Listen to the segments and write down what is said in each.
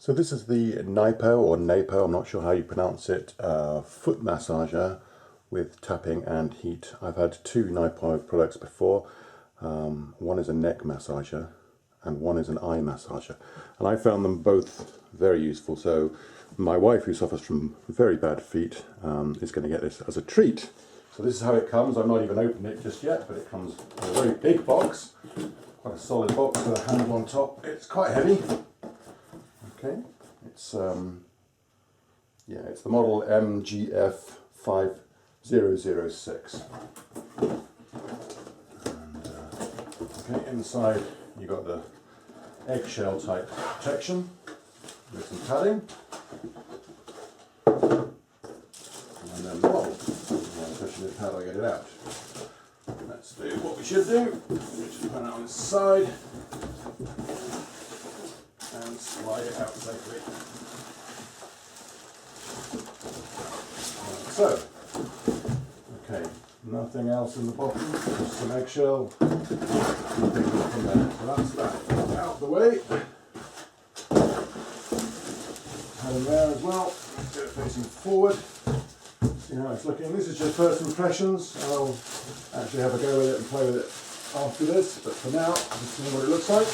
So this is the Naipo or Naipo, I'm not sure how you pronounce it, foot massager with tapping and heat. I've had two Naipo products before. One is a neck massager and one is an eye massager. And I found them both very useful. So my wife, who suffers from very bad feet, is going to get this as a treat. So this is how it comes. I've not even opened it just yet, but it comes in a very big box. Quite a solid box with a handle on top. It's quite heavy. Okay, it's it's the model MGF 5006. And okay, inside you got the eggshell type protection with some padding, and then the bottle. The question is, how do I get it out? Let's do what we should do. We just put it on its side and slide it out safely. Like so. Okay, nothing else in the bottom, just some eggshell. Nothing from there. So that's that out of the way. Have them there as well. Let's get it facing forward. See how it's looking. This is just first impressions. I'll actually have a go with it and play with it after this, but for now, just see what it looks like.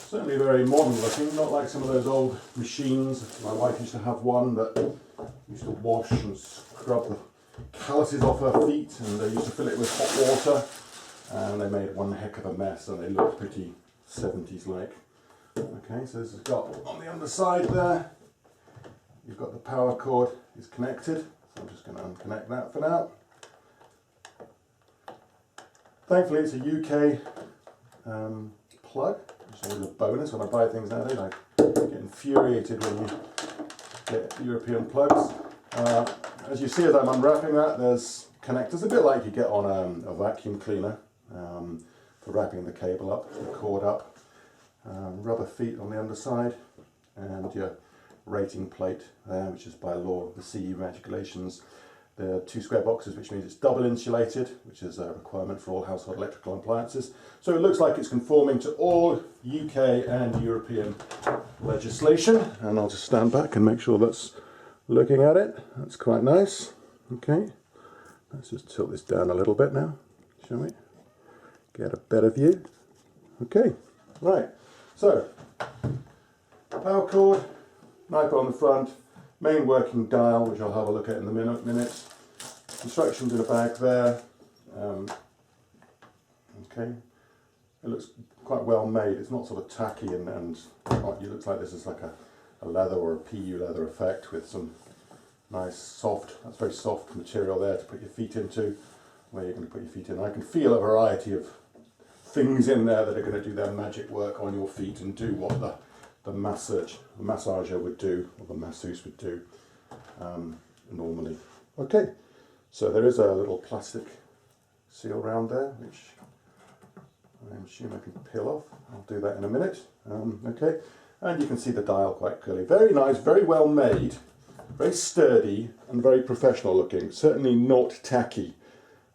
Certainly very modern looking, not like some of those old machines. My wife used to have one that used to wash and scrub the calluses off her feet, and they used to fill it with hot water, and they made one heck of a mess, and they looked pretty 70s like. Okay, so this has got on the underside there, you've got the power cord is connected, so I'm just going to unconnect that for now. Thankfully it's a UK plug, which is always a bonus when I buy things nowadays. I get infuriated when you get European plugs. As you see as I'm unwrapping that, there's connectors, a bit like you get on a vacuum cleaner for wrapping the cable up, the cord up. Rubber feet on the underside, and your rating plate there, which is by law the CE regulations. There are two square boxes, which means it's double insulated, which is a requirement for all household electrical appliances. So it looks like it's conforming to all UK and European legislation. And I'll just stand back and make sure that's looking at it. That's quite nice. Okay, let's just tilt this down a little bit now, shall we? Get a better view. Okay, right. So, power cord, Naipo on the front, main working dial, which I'll have a look at in a minute. Instructions in a bag there. Okay, it looks quite well made. It's not sort of tacky and it looks like this is like a leather or a PU leather effect with some nice soft, that's very soft material there to put your feet into, where you're going to put your feet in. I can feel a variety of things in there that are going to do their magic work on your feet and do what the massager would do, or the masseuse would do normally. Okay, so there is a little plastic seal around there, which I assume I can peel off. I'll do that in a minute. Okay, and you can see the dial quite clearly. Very nice, very well made, very sturdy and very professional looking. Certainly not tacky.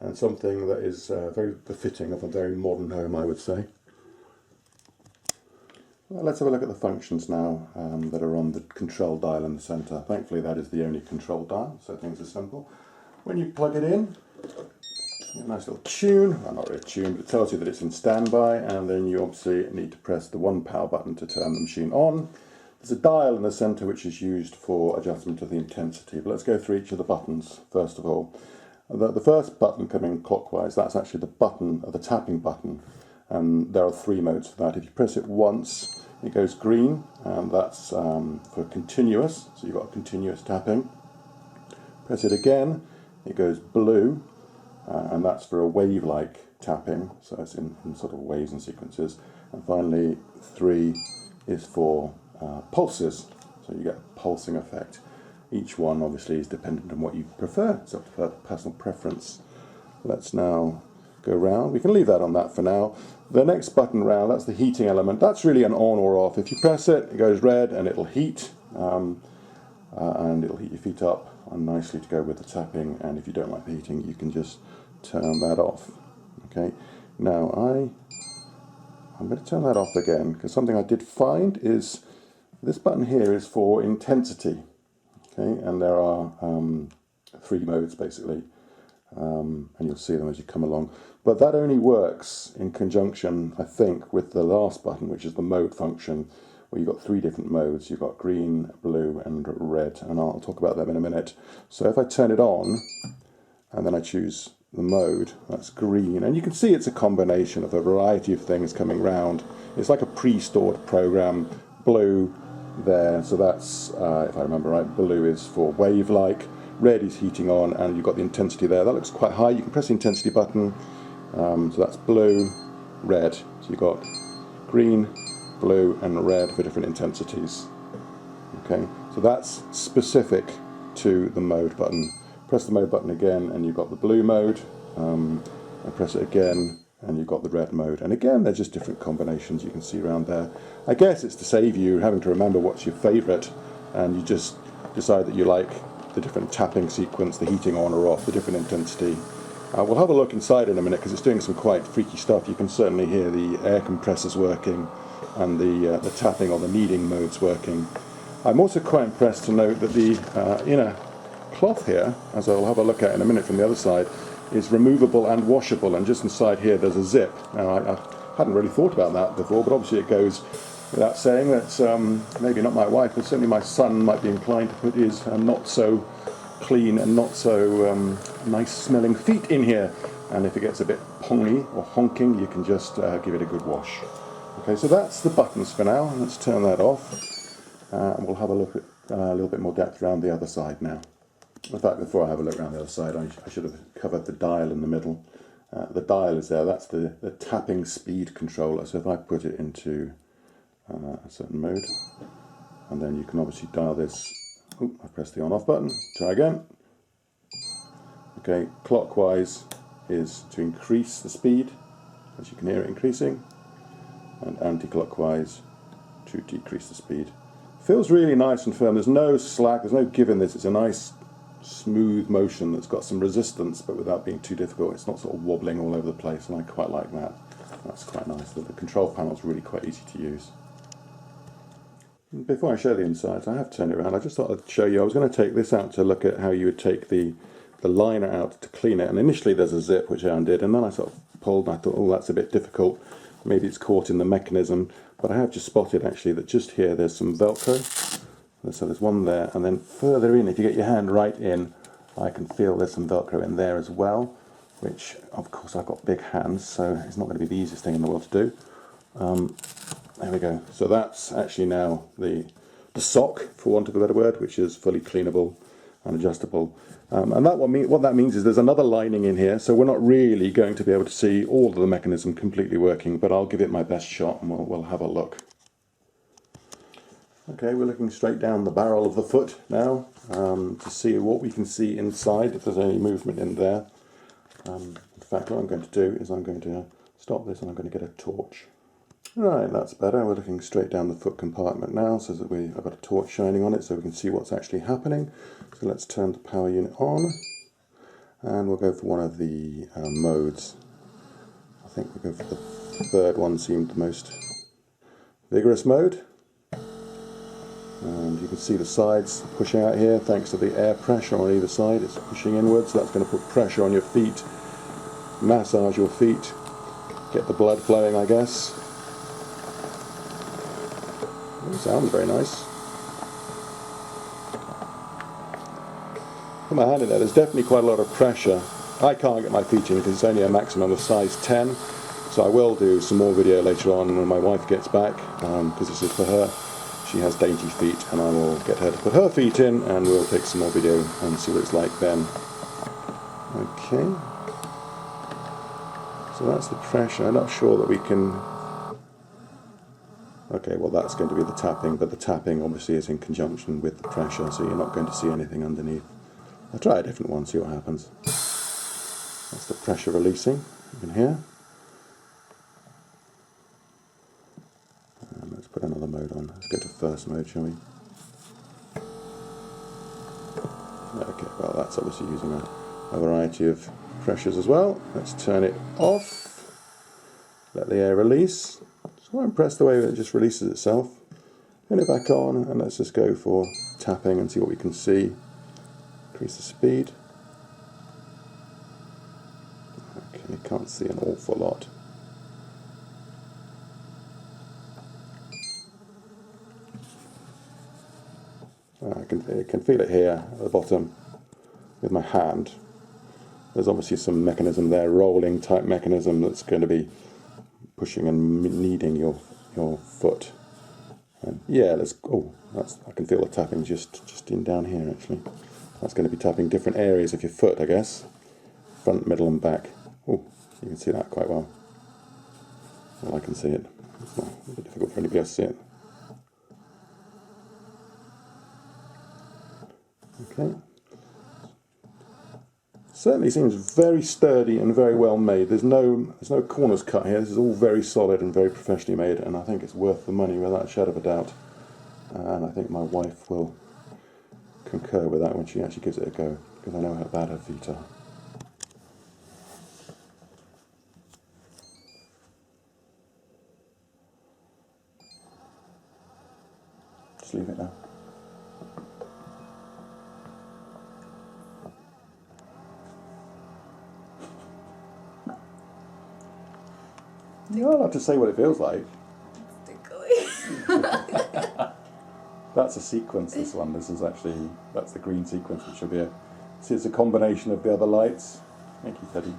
And something that is very befitting of a very modern home, I would say. Well, let's have a look at the functions now that are on the control dial in the centre. Thankfully that is the only control dial, so things are simple. When you plug it in, a nice little tune, well not really a tune, but it tells you that it's in standby, and then you obviously need to press the one power button to turn the machine on. There's a dial in the centre which is used for adjustment of the intensity, but let's go through each of the buttons first of all. The first button coming clockwise, that's actually the button, the tapping button, and there are three modes for that. If you press it once, it goes green, and that's for continuous, so you've got continuous tapping. Press it again, it goes blue, and that's for a wave-like tapping, so it's in sort of waves and sequences. And finally, 3 is for pulses, so you get a pulsing effect. Each one obviously is dependent on what you prefer, it's up to personal preference. Let's now go round. We can leave that on that for now. The next button round, that's the heating element. That's really an on or off. If you press it, it goes red and it'll heat, and it'll heat your feet up and nicely to go with the tapping. And if you don't like the heating, you can just turn that off. Okay. Now I I'm going to turn that off again, because something I did find is this button here is for intensity. Okay, and there are 3 modes basically, and you'll see them as you come along. But that only works in conjunction, I think, with the last button, which is the mode function, where you've got 3 different modes. You've got green, blue, and red, and I'll talk about them in a minute. So if I turn it on, and then I choose the mode, that's green, and you can see it's a combination of a variety of things coming round. It's like a pre-stored program. Blue there, so that's, if I remember right, blue is for wave-like, red is heating on, and you've got the intensity there. That looks quite high. You can press the intensity button, so that's blue, red, so you've got green, blue, and red for different intensities. Okay, so that's specific to the mode button. Press the mode button again and you've got the blue mode, and press it again and you've got the red mode, and again they're just different combinations you can see around there. I guess it's to save you having to remember what's your favourite, and you just decide that you like the different tapping sequence, the heating on or off, the different intensity. We'll have a look inside in a minute because it's doing some quite freaky stuff. You can certainly hear the air compressors working and the tapping or the kneading modes working. I'm also quite impressed to note that the inner cloth here, as I'll have a look at in a minute from the other side, is removable and washable, and just inside here there's a zip. Now I hadn't really thought about that before, but obviously it goes without saying that maybe not my wife, but certainly my son might be inclined to put his not so clean and not so nice smelling feet in here, and if it gets a bit pongy or honking, you can just give it a good wash. Okay, so that's the buttons for now. Let's turn that off, and we'll have a look at a little bit more depth around the other side now. In fact, before I have a look around the other side, I should have covered the dial in the middle. The dial is there, that's the tapping speed controller. So if I put it into a certain mode, and then you can obviously dial this. Oh, I pressed the on-off button. Try again. Okay, clockwise is to increase the speed, as you can hear it increasing, and anti-clockwise to decrease the speed. Feels really nice and firm. There's no slack, there's no give in this. It's a nice smooth motion that's got some resistance but without being too difficult. It's not sort of wobbling all over the place, and I quite like that. That's quite nice. The control panel is really quite easy to use. Before I show the insides, I have turned it around. I just thought I'd show you. I was going to take this out to look at how you would take the liner out to clean it, and initially there's a zip which I undid, and then I sort of pulled and I thought, oh, that's a bit difficult. Maybe it's caught in the mechanism, but I have just spotted actually that just here there's some Velcro. So there's one there, and then further in, if you get your hand right in, I can feel there's some Velcro in there as well, which of course I've got big hands, so it's not going to be the easiest thing in the world to do. There we go. So that's actually now the sock, for want of a better word, which is fully cleanable and adjustable. And what that means is there's another lining in here, so we're not really going to be able to see all of the mechanism completely working, but I'll give it my best shot and we'll have a look. Okay, we're looking straight down the barrel of the foot now to see what we can see inside, if there's any movement in there. In fact, what I'm going to do is I'm going to stop this and I'm going to get a torch. Right, that's better. We're looking straight down the foot compartment now, so that I've got a torch shining on it so we can see what's actually happening. So let's turn the power unit on, and we'll go for one of the modes. I think we'll go for the third one, seemed the most vigorous mode. And you can see the sides pushing out here thanks to the air pressure on either side. It's pushing inwards, so that's going to put pressure on your feet, massage your feet, get the blood flowing, I guess. It sounds very nice. Put my hand in there, there's definitely quite a lot of pressure. I can't get my feet in because it's only a maximum of size 10, so I will do some more video later on when my wife gets back, because this is for her. She has dainty feet, and I will get her to put her feet in and we'll take some more video and see what it's like then. Okay, so that's the pressure. I'm not sure that we can... Okay, well that's going to be the tapping, but the tapping obviously is in conjunction with the pressure, so you're not going to see anything underneath. I'll try a different one, see what happens. That's the pressure releasing, you can hear. And let's put another mode on. Let's go to first mode, shall we? Okay, well that's obviously using a variety of pressures as well. Let's turn it off. Let the air release. So I'm impressed the way that it just releases itself. Turn it back on, and let's just go for tapping and see what we can see. Increase the speed. Okay, can't see an awful lot. I can feel it here at the bottom with my hand. There's obviously some mechanism there, rolling type mechanism, that's going to be pushing and kneading your foot. And yeah, I can feel the tapping just in down here actually. That's going to be tapping different areas of your foot, I guess. Front, middle and back. Oh, you can see that quite well. Well, I can see it. It's not a bit difficult for anybody else to see it. Okay. Certainly seems very sturdy and very well made. There's no corners cut here. This is all very solid and very professionally made, and I think it's worth the money without a shadow of a doubt. And I think my wife will concur with that when she actually gives it a go, because I know how bad her feet are. Just leave it now. You're not allowed to say what it feels like. That's a sequence, this one. This is actually, that's the green sequence, which will be see, it's a combination of the other lights. Thank you, Teddy.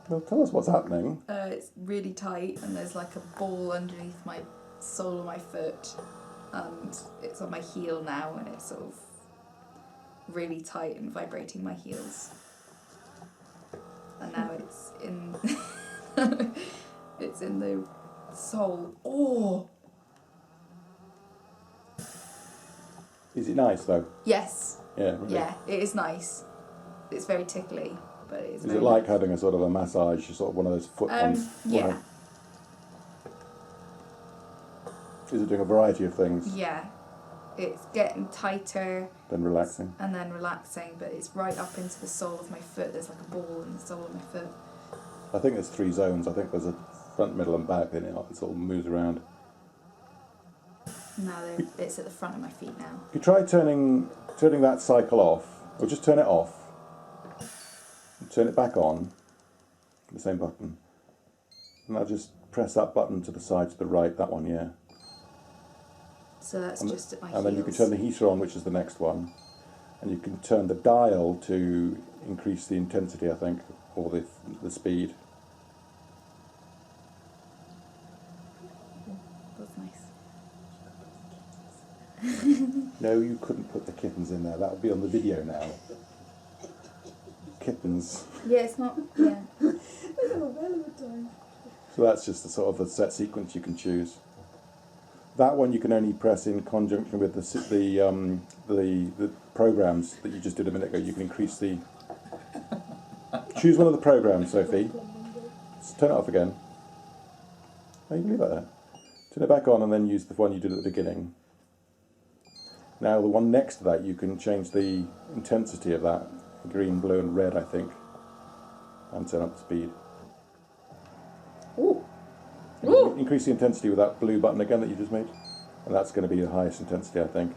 Well, tell us what's happening. It's really tight, and there's like a ball underneath my sole of my foot, and it's on my heel now, and it's sort of really tight and vibrating my heels. And now it's in it's in the sole. Oh! Is it nice though? Yes. Yeah, really. Yeah, it is nice. It's very tickly, but it is. Is it like having a sort of a massage, sort of one of those foot ones? Yeah. Is it doing a variety of things? Yeah. It's getting tighter. Then relaxing. And then relaxing, but it's right up into the sole of my foot. There's like a ball in the sole of my foot. I think there's 3 zones. I think there's a front, middle and back, then it sort of moves around. Now it's at the front of my feet now. You try turning that cycle off, or just turn it off, and turn it back on, the same button. And now just press that button to the side, to the right, that one, yeah. So that's just at my heels. And then you can turn the heater on, which is the next one. And you can turn the dial to increase the intensity, I think, or the speed. That's nice. No, you couldn't put the kittens in there. That would be on the video now. Kittens. Yeah, it's not. Yeah. So that's just the sort of the set sequence you can choose. That one you can only press in conjunction with the programs that you just did a minute ago. You can increase the. Choose one of the programs, Sophie. Just turn it off again. Oh, you can leave that there. Turn it back on and then use the one you did at the beginning. Now the one next to that, you can change the intensity of that. Green, blue and red, I think. And turn up the speed. Ooh. Ooh. Increase the intensity with that blue button again that you just made. And that's going to be the highest intensity, I think.